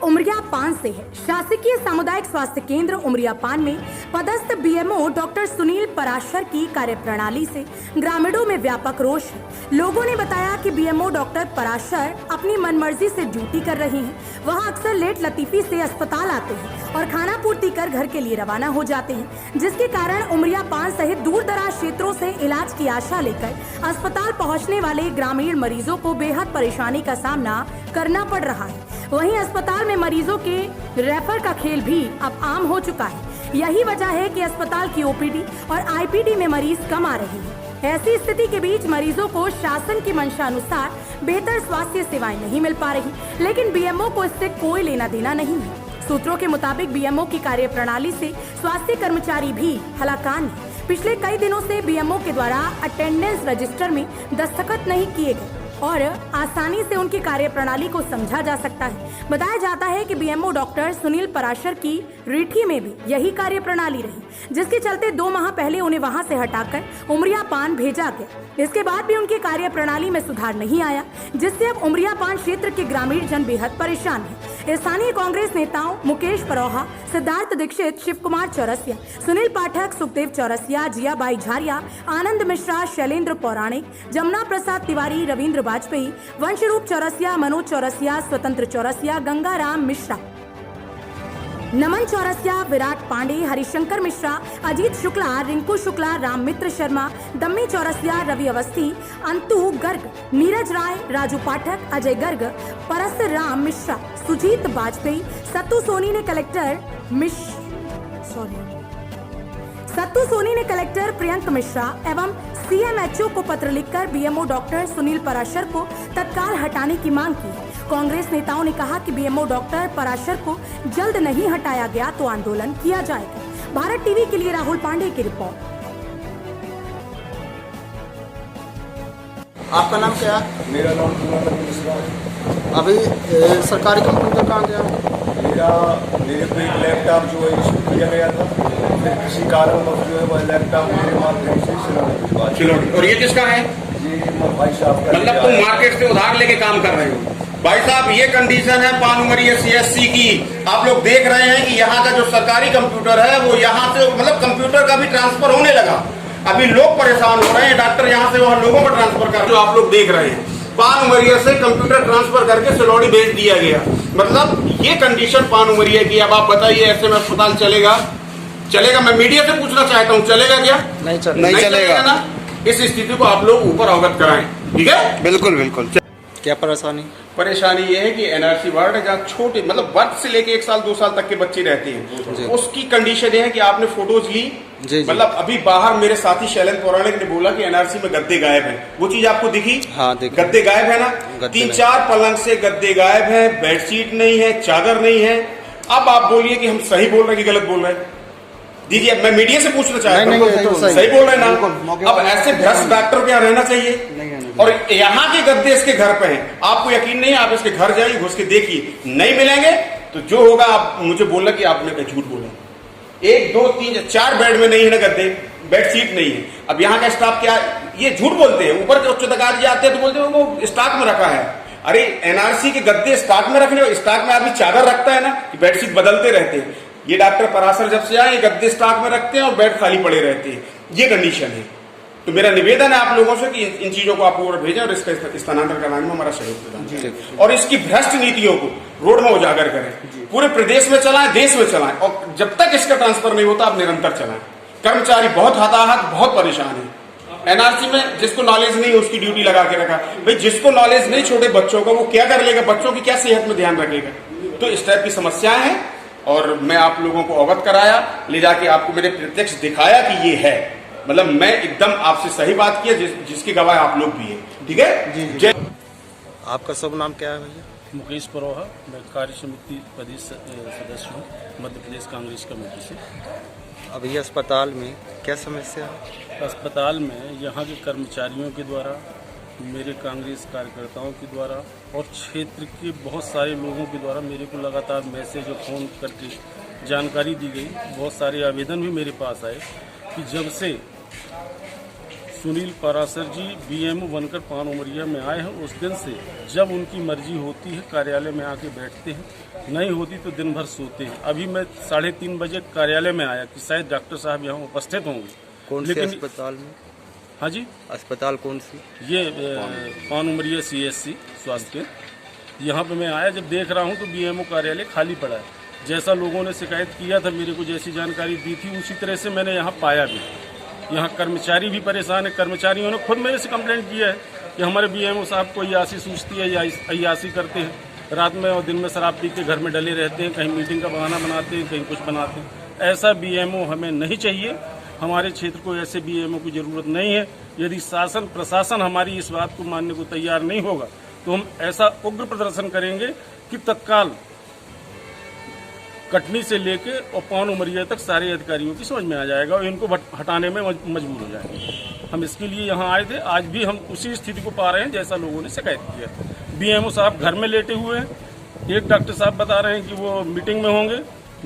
उमरिया पान से है। शासकीय सामुदायिक स्वास्थ्य केंद्र उमरिया पान में पदस्थ बीएमओ डॉक्टर सुनील पराशर की कार्यप्रणाली से ग्रामीणों में व्यापक रोष है। लोगों ने बताया कि बीएमओ डॉक्टर पराशर अपनी मनमर्जी से ड्यूटी कर रही हैं। वहां अक्सर लेट लतीफी से अस्पताल आते हैं और खाना पूर्ति कर घर के लिए रवाना हो जाते हैं, जिसके कारण उमरिया पान सहित दूर दराज क्षेत्रों से इलाज की आशा लेकर अस्पताल पहुंचने वाले ग्रामीण मरीजों को बेहद परेशानी का सामना करना पड़ रहा है। वहीं अस्पताल में मरीजों के रेफर का खेल भी अब आम हो चुका है। यही वजह है कि अस्पताल की ओपीडी और आईपीडी में मरीज कम आ रहे हैं। ऐसी स्थिति के बीच मरीजों को शासन की मंशा अनुसार बेहतर स्वास्थ्य सेवाएं नहीं मिल पा रही, लेकिन बीएमओ को इससे कोई लेना देना नहीं है। सूत्रों के मुताबिक बीएमओ की कार्यप्रणाली से स्वास्थ्य कर्मचारी भी हलाकान है। पिछले कई दिनों से बीएमओ के द्वारा अटेंडेंस रजिस्टर में दस्तखत नहीं किए गए और आसानी से उनकी कार्यप्रणाली को समझा जा सकता है। बताया जाता है कि बीएमओ डॉक्टर सुनील पराशर की रीठी में भी यही कार्यप्रणाली रही, जिसके चलते 2 माह पहले उन्हें वहां से हटाकर उमरिया पान भेजा गया। इसके बाद भी उनकी कार्यप्रणाली में सुधार नहीं आया, जिससे अब उमरिया पान क्षेत्र के ग्रामीण जन बेहद परेशान है। स्थानीय कांग्रेस नेताओं मुकेश परोहा, सिद्धार्थ दीक्षित, शिव कुमार चौरसिया, सुनील पाठक, सुखदेव चौरसिया, जियाबाई झारिया, आनंद मिश्रा, शैलेंद्र पौराणिक, जमुना प्रसाद तिवारी, रविंद्र वाजपेयी, वंशरूप चौरसिया, मनोज चौरसिया, स्वतंत्र चौरसिया, गंगाराम मिश्रा, नमन चौरसिया, विराट पांडे, हरिशंकर मिश्रा, अजीत शुक्ला, रिंकू शुक्ला, राम मित्र शर्मा, दम्मी चौरसिया, रवि अवस्थी, अंतु गर्ग, नीरज राय, राजू पाठक, अजय गर्ग, परस राम मिश्रा, सुजीत वाजपेयी, सत्तू सोनी ने कलेक्टर प्रियंक मिश्रा एवं सीएमएचओ को पत्र लिखकर बीएमओ डॉक्टर सुनील पराशर को तत्काल हटाने की मांग की। कांग्रेस नेताओं ने कहा कि बीएमओ डॉक्टर पराशर को जल्द नहीं हटाया गया तो आंदोलन किया जाएगा। भारत टीवी के लिए राहुल पांडे की रिपोर्ट। आपका नाम क्या है? मेरा नाम कुमार मिश्रा है। अभी सरकारी कंप्यूटर कहाँ गया? मेरे को एक लैपटॉप जो है इशू किया गया था, फिर किसी कारणवश जो है वह लैपटॉप मेरे माध्यम से सिलौटी। और ये किसका है? ये भाई साहब का। मतलब तुम मार्केट से उधार लेके काम कर रहे हो? भाई साहब, ये कंडीशन है पान उमरिया सीएससी की। आप लोग देख रहे हैं कि यहाँ का जो सरकारी कंप्यूटर है वो यहाँ से मतलब कंप्यूटर का भी ट्रांसफर होने लगा। अभी लोग परेशान हो रहे हैं, डॉक्टर यहाँ से वहाँ लोगों को ट्रांसफर कर, जो आप लोग देख रहे हैं पान उमरिया से कंप्यूटर ट्रांसफर करके सिलौड़ी भेज दिया गया। मतलब ये कंडीशन पान उमरिया की। अब आप बताइए, ऐसे में अस्पताल चलेगा? मैं मीडिया से पूछना चाहता हूँ, चलेगा क्या? नहीं चलेगा ना। इस स्थिति को आप लोग ऊपर अवगत कराएं, ठीक है? बिल्कुल। क्या परेशानी ये है कि एनआरसी वार्ड है जहाँ छोटे मतलब बर्थ से लेके 1 साल 2 साल तक के बच्चे रहते हैं, उसकी कंडीशन ये है कि आपने फोटोज ली। मतलब अभी बाहर मेरे साथी शैलेंद्र पौराणिक ने बोला कि एनआरसी में गद्दे गायब हैं। वो चीज आपको दिखी? हाँ, गद्दे गायब है ना। 3-4 पलंग से गद्दे गायब है, बेडशीट नहीं है, चादर नहीं है। अब आप बोलिए कि हम सही बोल रहे हैं कि गलत बोल रहे हैं? दीजिए, मैं मीडिया से पूछना चाहता हूँ, सही बोल रहे हैं ना? अब ऐसे भ्रष्ट डॉक्टर क्या रहना चाहिए? और यहाँ के गद्दे इसके घर पे हैं। आपको यकीन नहीं है, आप इसके घर जाइए, घुस के देखिए, नहीं मिलेंगे तो जो होगा आप मुझे बोलना कि आपने झूठ बोला। 1 2 3 4 बेड में नहीं है ना गद्दे, बेडशीट नहीं है। अब यहाँ का स्टाफ क्या ये झूठ बोलते हैं? ऊपर के उच्च अधिकारी आते हैं तो बोलते हैं वो स्टॉक में रखा है। अरे एनआरसी के गद्दे स्टॉक में रखने, स्टॉक में आदमी चादर रखता है ना, कि बेडशीट बदलते रहते हैं। ये डॉक्टर पराशर जब से आए गद्दे स्टॉक में रखते हैं और बेड खाली पड़े रहते हैं। ये कंडीशन है। तो मेरा निवेदन है आप लोगों से कि इन चीजों को आप ऊपर भेजें और इसका स्थानांतरण कराने में हमारा सहयोग प्रदान करें और इसकी भ्रष्ट नीतियों को रोड में उजागर करें, पूरे प्रदेश में चलाएं, देश में चलाएं और जब तक इसका ट्रांसफर नहीं होता आप निरंतर चलाएं। कर्मचारी बहुत हताहत, बहुत परेशान है। एनआरसी में जिसको नॉलेज नहीं है उसकी ड्यूटी लगा के रखा। भाई जिसको नॉलेज नहीं छोटे बच्चों का, वो क्या कर लेगा? बच्चों की क्या सेहत में ध्यान रखेगा? तो इस टाइप की समस्याएं हैं और मैं आप लोगों को अवगत कराया, ले जाके आपको मैंने प्रत्यक्ष दिखाया कि ये है। मतलब मैं एकदम आपसे सही बात किया, जिसकी गवाह आप लोग भी हैं, ठीक है? जी। आपका शुभ नाम क्या है भैया? मुकेश परोहा, मैं कार्य समिति प्रदेश सदस्य हूँ मध्य प्रदेश कांग्रेस कमेटी से। अभी अस्पताल में क्या समस्या है? अस्पताल में यहाँ के कर्मचारियों के द्वारा, मेरे कांग्रेस कार्यकर्ताओं के द्वारा और क्षेत्र के बहुत सारे लोगों के द्वारा मेरे को लगातार मैसेज और फ़ोन करके जानकारी दी गई। बहुत सारे आवेदन भी मेरे पास आए कि जब से सुनील पराशर जी बीएमओ बनकर पान उमरिया में आए हैं। उस दिन से जब उनकी मर्जी होती है कार्यालय में आके बैठते हैं, नहीं होती तो दिन भर सोते हैं। अभी मैं 3:30 बजे कार्यालय में आया कि शायद डॉक्टर साहब यहाँ उपस्थित होंगे। कौन से अस्पताल में? हाँ जी, अस्पताल कौन सी? ये पान उमरिया CSC स्वास्थ्य केंद्र। यहाँ पे मैं आया, जब देख रहा हूँ तो बीएमओ कार्यालय खाली पड़ा है। जैसा लोगों ने शिकायत किया था, मेरे को जैसी जानकारी दी थी, उसी तरह से मैंने यहाँ पाया भी। यहाँ कर्मचारी भी परेशान है। कर्मचारियों ने खुद मेरे से कंप्लेंट किया है कि हमारे बीएमओ साहब को अय्यासी सूझती है या अय्यासी करते हैं, रात में और दिन में शराब पी के घर में डले रहते हैं, कहीं मीटिंग का बहाना बनाते हैं, कहीं कुछ बनाते हैं। ऐसा बीएमओ हमें नहीं चाहिए। हमारे क्षेत्र को ऐसे बीएमओ की जरूरत नहीं है। यदि शासन प्रशासन हमारी इस बात को मानने को तैयार नहीं होगा तो हम ऐसा उग्र प्रदर्शन करेंगे कि तत्काल कटनी से लेके और पान उमरिया तक सारे अधिकारियों की समझ में आ जाएगा और इनको हटाने में मजबूर हो जाएंगे। हम इसके लिए यहाँ आए थे। आज भी हम उसी स्थिति को पा रहे हैं जैसा लोगों ने शिकायत किया। बीएमओ साहब घर में लेटे हुए हैं। एक डॉक्टर साहब बता रहे हैं कि वो मीटिंग में होंगे,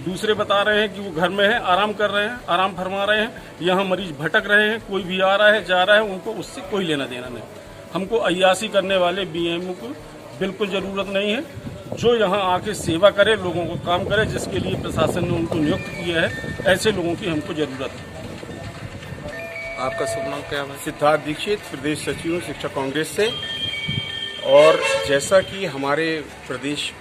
दूसरे बता रहे हैं कि वो घर में हैं, आराम कर रहे हैं, आराम फरमा रहे हैं। यहाँ मरीज भटक रहे हैं, कोई भी आ रहा है जा रहा है, उनको उससे कोई लेना देना नहीं। हमको अय्यासी करने वाले बीएमओ को बिल्कुल ज़रूरत नहीं है। जो यहाँ आके सेवा करे, लोगों को काम करे, जिसके लिए प्रशासन ने उनको नियुक्त किया है, ऐसे लोगों की हमको ज़रूरत है। आपका शुभ नाम क्या है? सिद्धार्थ दीक्षित, प्रदेश सचिव शिक्षक कांग्रेस से। और जैसा कि हमारे प्रदेश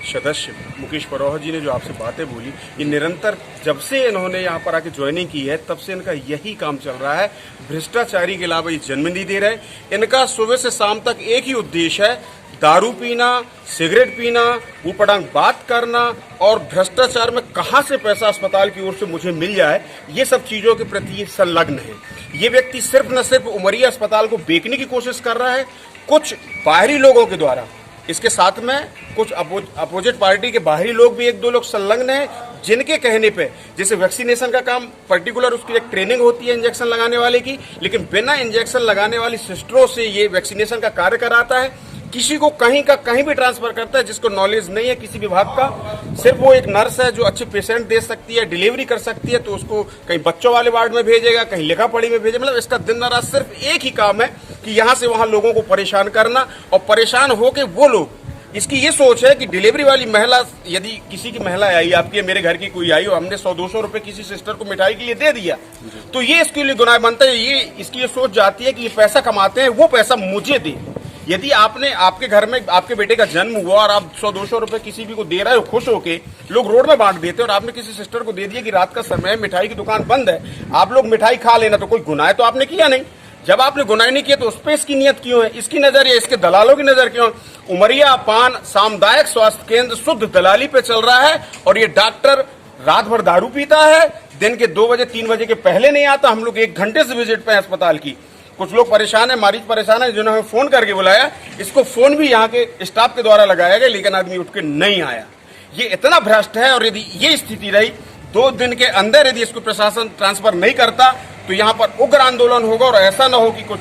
सदस्य मुकेश परोह जी ने जो आपसे बातें बोली, ये निरंतर जब से इन्होंने यहाँ पर आके ज्वाइनिंग की है तब से इनका यही काम चल रहा है। भ्रष्टाचारी के अलावा ये जन्म नहीं दे रहे। इनका सुबह से शाम तक एक ही उद्देश्य है, दारू पीना, सिगरेट पीना, ऊपटांग बात करना और भ्रष्टाचार में कहां से पैसा अस्पताल की ओर से मुझे मिल जाए, ये सब चीजों के प्रति संलग्न है। ये व्यक्ति सिर्फ न सिर्फ उमरिया अस्पताल को बेचने की कोशिश कर रहा है, कुछ बाहरी लोगों के द्वारा, इसके साथ में कुछ अपोजिट पार्टी के बाहरी लोग भी, 1-2 लोग संलग्न हैं, जिनके कहने पे, जैसे वैक्सीनेशन का काम पर्टिकुलर उसकी एक ट्रेनिंग होती है इंजेक्शन लगाने वाले की, लेकिन बिना इंजेक्शन लगाने वाली सिस्टरों से ये वैक्सीनेशन का कार्य कराता है। किसी को कहीं का कहीं भी ट्रांसफर करता है, जिसको नॉलेज नहीं है किसी विभाग का। सिर्फ वो एक नर्स है जो अच्छे पेशेंट दे सकती है, डिलीवरी कर सकती है, तो उसको कहीं बच्चों वाले वार्ड में भेजेगा, कहीं लिखा पढ़ी में भेजेगा। मतलब इसका दिन रात सिर्फ एक ही काम है कि यहाँ से वहाँ लोगों को परेशान करना, और परेशान होके वो लोग, इसकी ये सोच है कि डिलीवरी वाली महिला, यदि किसी की महिला आई, आपकी मेरे घर की कोई आई और हमने 100-200 रुपए किसी सिस्टर को मिठाई के लिए दे दिया, तो ये इसके लिए गुनाह बनता है। ये इसकी ये सोच जाती है कि ये पैसा कमाते हैं, वो पैसा मुझे दे। यदि आपने आपके घर में आपके बेटे का जन्म हुआ और आप 100-200 रुपए किसी भी को दे रहे हो, खुश होके लोग रोड में बांट देते हैं, और आपने किसी सिस्टर को दे दिया कि रात का समय मिठाई की दुकान बंद है, आप लोग मिठाई खा लेना, तो कोई गुनाह तो आपने किया नहीं। जब आपने गुनाह नहीं किया तो उस पर इसकी नियत क्यों है, इसकी नजर या इसके दलालों की नजर क्यों? उमरिया पान सामुदायिक स्वास्थ्य केंद्र शुद्ध दलाली पे चल रहा है, और ये डॉक्टर रात भर दारू पीता है, दिन के 2 बजे 3 बजे के पहले नहीं आता। हम लोग 1 घंटे से विजिट पे हैं अस्पताल की। कुछ लोग परेशान है, मरीज परेशान है, जिन्होंने फोन करके बुलाया, इसको फोन भी यहाँ के स्टाफ के द्वारा लगाया गया, लेकिन आदमी उठ के नहीं आया। ये इतना भ्रष्ट है, और यदि ये स्थिति रही 2 दिन के अंदर यदि इसको प्रशासन ट्रांसफर नहीं करता तो यहाँ पर उग्र आंदोलन होगा, और ऐसा न हो कि कुछ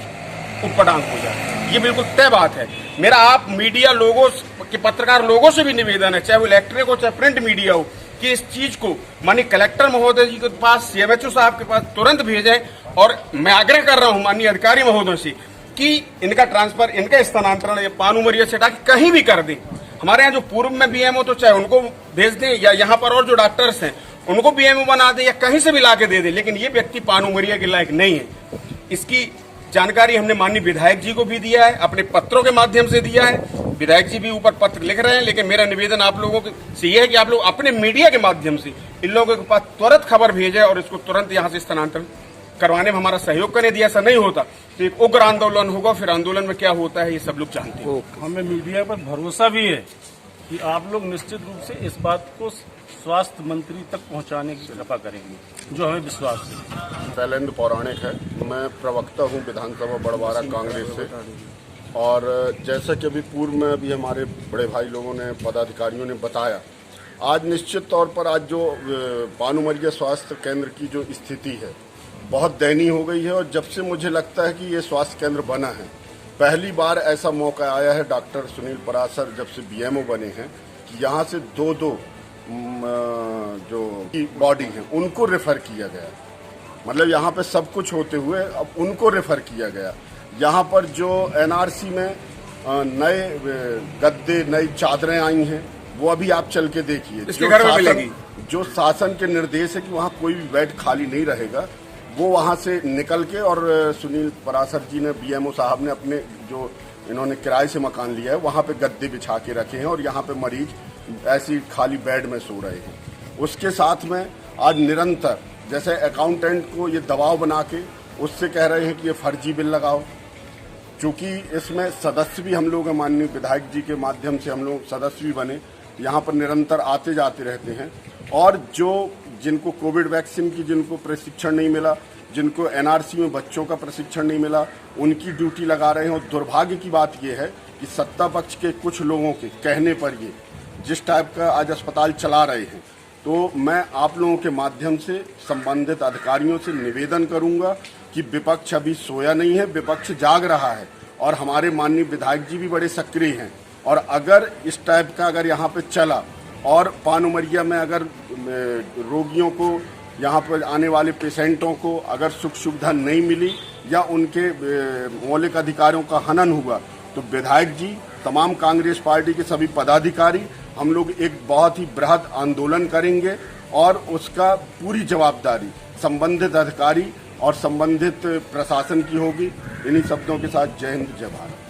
उटपटांग हो जाए। ये बिल्कुल तय बात है। मेरा आप मीडिया लोगों के, पत्रकार लोगों से भी निवेदन है, चाहे वो इलेक्ट्रिक हो चाहे प्रिंट मीडिया हो, कि इस चीज को माननीय कलेक्टर महोदय जी के पास, CMHO साहब के पास तुरंत भेजें। और मैं आग्रह कर रहा हूं माननीय अधिकारी महोदय से कि इनका ट्रांसफर, इनका स्थानांतरण पान उमरिया से हटा के कहीं भी कर दें। हमारे यहाँ जो पूर्व में BMO, तो चाहे उनको भेज दें, या यहाँ पर और जो डॉक्टर्स हैं उनको BMO बना दें, या कहीं से भी ला के दे दें, लेकिन ये व्यक्ति पान उमरिया के लायक नहीं है। इसकी जानकारी हमने माननीय विधायक जी को भी दिया है, अपने पत्रों के माध्यम से दिया है। विधायक जी भी ऊपर पत्र लिख रहे हैं, लेकिन मेरा निवेदन आप लोगों से यह है कि आप लोग अपने मीडिया के माध्यम से इन लोगों के पास तुरंत खबर भेजें, और इसको तुरंत यहाँ से स्थानांतरण करवाने में हमारा सहयोग करें। यदि ऐसा नहीं होता तो एक उग्र आंदोलन होगा। फिर आंदोलन में क्या होता है ये सब लोग जानते हैं। हमें मीडिया पर भरोसा भी है कि आप लोग निश्चित रूप से इस बात को स्वास्थ्य मंत्री तक पहुंचाने की कृपा करेंगे, जो हमें विश्वास है। शैलेंद्र पौराणिक है, मैं प्रवक्ता हूं विधानसभा बड़वारा कांग्रेस से। और जैसा कि अभी पूर्व में भी हमारे बड़े भाई लोगों ने, पदाधिकारियों ने बताया, आज निश्चित तौर पर आज जो पान उमरिया स्वास्थ्य केंद्र की जो स्थिति है बहुत दयनीय हो गई है। और जब से मुझे लगता है कि ये स्वास्थ्य केंद्र बना है, पहली बार ऐसा मौका आया है डॉक्टर सुनील पराशर जब से BMO बने हैं कि यहाँ से 2-2 जो बॉडी हैं उनको रेफर किया गया। मतलब यहाँ पे सब कुछ होते हुए अब उनको रेफर किया गया। यहाँ पर जो एनआरसी में नए गद्दे, नई चादरें आई हैं, वो अभी आप चल के देखिए। इसके घर में मिलेगी। जो शासन के निर्देश है कि वहाँ कोई भी बेड खाली नहीं रहेगा, वो वहाँ से निकल के, और सुनील पराशर जी ने, बीएमओ साहब ने अपने जो इन्होंने किराए से मकान लिया है वहाँ पे गद्दे बिछा के रखे हैं और यहाँ पे मरीज ऐसी खाली बेड में सो रहे हैं। उसके साथ में आज निरंतर जैसे अकाउंटेंट को ये दबाव बना के उससे कह रहे हैं कि ये फर्जी बिल लगाओ, चूंकि इसमें सदस्य भी हम लोग माननीय विधायक जी के माध्यम से हम लोग सदस्य भी बने, यहाँ पर निरंतर आते जाते रहते हैं। और जो जिनको कोविड वैक्सीन की जिनको प्रशिक्षण नहीं मिला, जिनको एनआरसी में बच्चों का प्रशिक्षण नहीं मिला, उनकी ड्यूटी लगा रहे हैं। और दुर्भाग्य की बात यह है कि सत्ता पक्ष के कुछ लोगों के कहने पर ये जिस टाइप का आज अस्पताल चला रहे हैं, तो मैं आप लोगों के माध्यम से संबंधित अधिकारियों से निवेदन करूंगा कि विपक्ष अभी सोया नहीं है, विपक्ष जाग रहा है और हमारे माननीय विधायक जी भी बड़े सक्रिय हैं। और अगर इस टाइप का अगर यहाँ पे चला और पान उमरिया में अगर रोगियों को, यहाँ पर आने वाले पेशेंटों को अगर सुख सुविधा नहीं मिली या उनके मौलिक अधिकारों का हनन हुआ, तो विधायक जी, तमाम कांग्रेस पार्टी के सभी पदाधिकारी, हम लोग एक बहुत ही बृहद आंदोलन करेंगे और उसका पूरी जवाबदारी संबंधित अधिकारी और संबंधित प्रशासन की होगी। इन्हीं शब्दों के साथ जय हिंद, जय भारत।